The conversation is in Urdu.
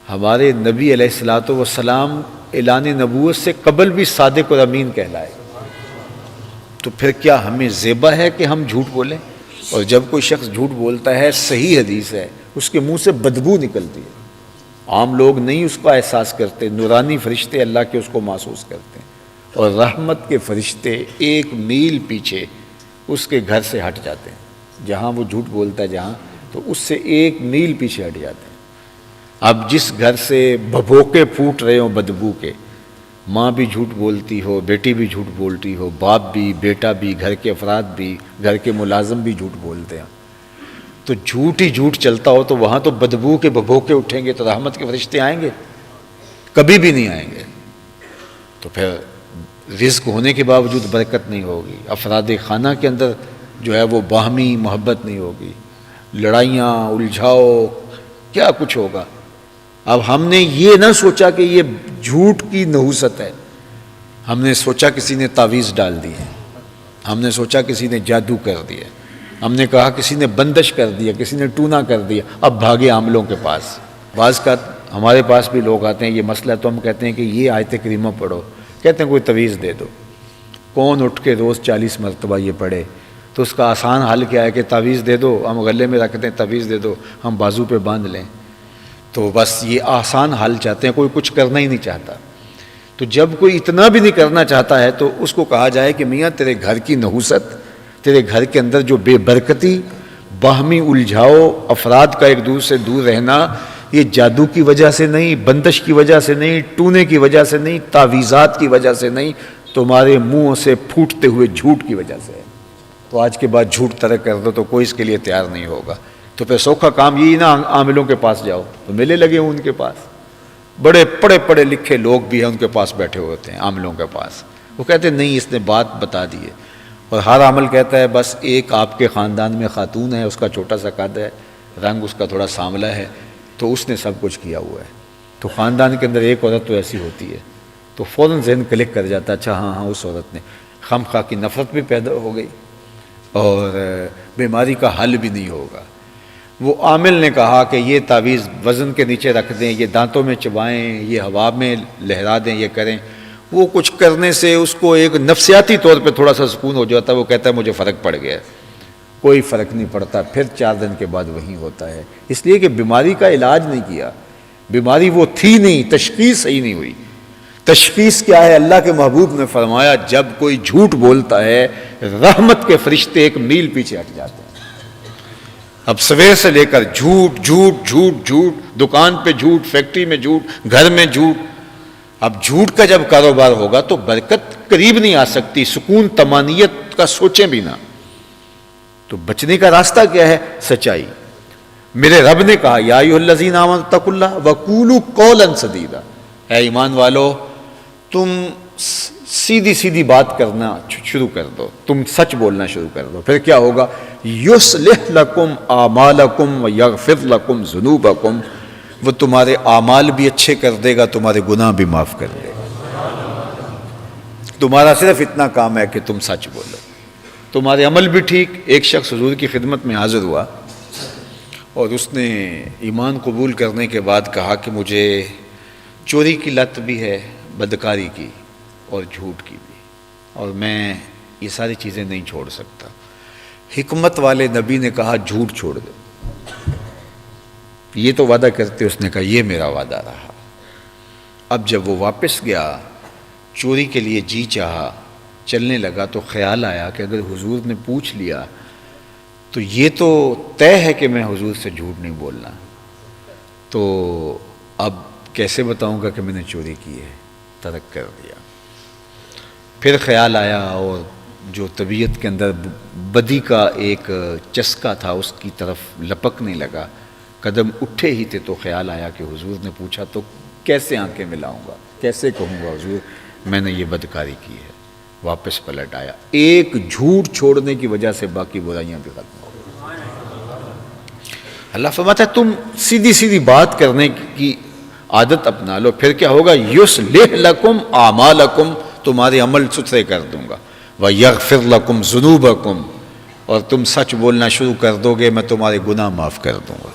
ہمارے نبی علیہ الصلوۃ والسلام اعلان نبوت سے قبل بھی صادق اور امین کہلائے، تو پھر کیا ہمیں زیبا ہے کہ ہم جھوٹ بولیں؟ اور جب کوئی شخص جھوٹ بولتا ہے، صحیح حدیث ہے، اس کے منہ سے بدبو نکلتی ہے، عام لوگ نہیں اس کا احساس کرتے، نورانی فرشتے اللہ کے اس کو محسوس کرتے ہیں، اور رحمت کے فرشتے 1 میل پیچھے اس کے گھر سے ہٹ جاتے ہیں، جہاں وہ جھوٹ بولتا ہے جہاں، تو اس سے 1 میل پیچھے ہٹ جاتے ہیں۔ اب جس گھر سے بھبوکے پھوٹ رہے ہوں بدبو کے، ماں بھی جھوٹ بولتی ہو، بیٹی بھی جھوٹ بولتی ہو، باپ بھی، بیٹا بھی، گھر کے افراد بھی، گھر کے ملازم بھی جھوٹ بولتے ہیں، تو جھوٹ ہی جھوٹ چلتا ہو تو وہاں تو بدبو کے بھبوکے اٹھیں گے، تو رحمت کے فرشتے آئیں گے؟ کبھی بھی نہیں آئیں گے۔ تو پھر رزق ہونے کے باوجود برکت نہیں ہوگی، افراد خانہ کے اندر جو ہے وہ باہمی محبت نہیں ہوگی، لڑائیاں، الجھاؤ، کیا کچھ ہوگا۔ اب ہم نے یہ نہ سوچا کہ یہ جھوٹ کی نحوست ہے، ہم نے سوچا کسی نے تعویذ ڈال دی ہے، ہم نے سوچا کسی نے جادو کر دیا، ہم نے کہا کسی نے بندش کر دیا، کسی نے ٹونا کر دیا، اب بھاگے عاملوں کے پاس۔ بعض کا ہمارے پاس بھی لوگ آتے ہیں، یہ مسئلہ تو ہم کہتے ہیں کہ یہ آیت کریمہ پڑھو، کہتے ہیں کوئی تعویذ دے دو۔ کون اٹھ کے روز 40 مرتبہ یہ پڑھے؟ تو اس کا آسان حل کیا ہے کہ تعویذ دے دو، ہم غلے میں رکھ دیں، تعویذ دے دو، ہم بازو پہ باندھ لیں۔ تو بس یہ آسان حل چاہتے ہیں، کوئی کچھ کرنا ہی نہیں چاہتا۔ تو جب کوئی اتنا بھی نہیں کرنا چاہتا ہے تو اس کو کہا جائے کہ میاں تیرے گھر کی نحوست، تیرے گھر کے اندر جو بے برکتی، باہمی الجھاؤ، افراد کا ایک دوسرے سے دور رہنا، یہ جادو کی وجہ سے نہیں، بندش کی وجہ سے نہیں، ٹونے کی وجہ سے نہیں، تعویذات کی وجہ سے نہیں، تمہارے منہ سے پھوٹتے ہوئے جھوٹ کی وجہ سے ہے۔ تو آج کے بعد جھوٹ ترک کر دو تو کوئی اس کے لیے تیار نہیں ہوگا۔ تو پھر سوکھا کام یہی نا، عاملوں کے پاس جاؤ، تو میلے لگے ہوں ان کے پاس، بڑے پڑھے لکھے لوگ بھی ہیں ان کے پاس بیٹھے ہوتے ہیں، عاملوں کے پاس، وہ کہتے ہیں نہیں اس نے بات بتا دی ہے، اور ہر عامل کہتا ہے بس ایک آپ کے خاندان میں خاتون ہے، اس کا چھوٹا سا قد ہے، رنگ اس کا تھوڑا سانولا ہے، تو اس نے سب کچھ کیا ہوا ہے۔ تو خاندان کے اندر ایک عورت تو ایسی ہوتی ہے، تو فوراً ذہن کلک کر جاتا، اچھا ہاں اس عورت نے، خواہ کی نفرت بھی پیدا ہو گئی اور بیماری کا حل بھی نہیں ہوگا۔ وہ عامل نے کہا کہ یہ تعویذ وزن کے نیچے رکھ دیں، یہ دانتوں میں چبائیں، یہ ہوا میں لہرا دیں، یہ کریں، وہ کچھ کرنے سے اس کو ایک نفسیاتی طور پہ تھوڑا سا سکون ہو جاتا ہے، وہ کہتا ہے مجھے فرق پڑ گیا۔ کوئی فرق نہیں پڑتا، پھر 4 دن کے بعد وہی ہوتا ہے، اس لیے کہ بیماری کا علاج نہیں کیا، بیماری وہ تھی نہیں، تشخیص صحیح نہیں ہوئی۔ تشخیص کیا ہے؟ اللہ کے محبوب نے فرمایا جب کوئی جھوٹ بولتا ہے رحمت کے فرشتے 1 میل پیچھے ہٹ جاتے ہیں۔ اب سویر سے لے کر جھوٹ جھوٹ جھوٹ جھوٹ، دکان پہ جھوٹ، فیکٹری میں جھوٹ، گھر میں جھوٹ۔ اب جھوٹ کا جب کاروبار ہوگا تو برکت قریب نہیں آ سکتی، سکون طمانینت کا سوچیں بھی نہ۔ تو بچنے کا راستہ کیا ہے؟ سچائی۔ میرے رب نے کہا یا ایھا الذین آمنوا اتقوا اللہ وقولوا قولا سدیدا، اے ایمان والو تم سیدھی سیدھی بات کرنا شروع کر دو، تم سچ بولنا شروع کر دو، پھر کیا ہوگا؟ یصلح لکم اعمالکم ویغفر لکم ذنوبکم، وہ تمہارے اعمال بھی اچھے کر دے گا، تمہارے گناہ بھی معاف کر دے گا۔ تمہارا صرف اتنا کام ہے کہ تم سچ بولو، تمہارے عمل بھی ٹھیک۔ ایک شخص حضور کی خدمت میں حاضر ہوا اور اس نے ایمان قبول کرنے کے بعد کہا کہ مجھے چوری کی لت بھی ہے، بدکاری کی اور جھوٹ کی بھی، اور میں یہ ساری چیزیں نہیں چھوڑ سکتا۔ حکمت والے نبی نے کہا جھوٹ چھوڑ دو، یہ تو وعدہ کرتے، اس نے کہا یہ میرا وعدہ رہا۔ اب جب وہ واپس گیا، چوری کے لیے جی چاہا، چلنے لگا تو خیال آیا کہ اگر حضور نے پوچھ لیا تو یہ تو طے ہے کہ میں حضور سے جھوٹ نہیں بولنا، تو اب کیسے بتاؤں گا کہ میں نے چوری کی ہے؟ ترک کر دیا۔ پھر خیال آیا اور جو طبیعت کے اندر بدی کا ایک چسکا تھا اس کی طرف لپکنے لگا، قدم اٹھے ہی تھے تو خیال آیا کہ حضور نے پوچھا تو کیسے آنکھیں ملاؤں گا، کیسے کہوں گا حضور میں نے یہ بدکاری کی ہے۔ واپس پلٹ آیا، ایک جھوٹ چھوڑنے کی وجہ سے باقی برائیاں بھی ختم ہو گئی۔ اللہ فرماتا ہے تم سیدھی سیدھی بات کرنے کی عادت اپنا لو، پھر کیا ہوگا؟ یصلح لکم اعمالکم، تمہارے عمل ستھرے کر دوں گا، ویغفر لکم ذنوبکم، اور تم سچ بولنا شروع کر دو گے میں تمہارے گناہ معاف کر دوں گا۔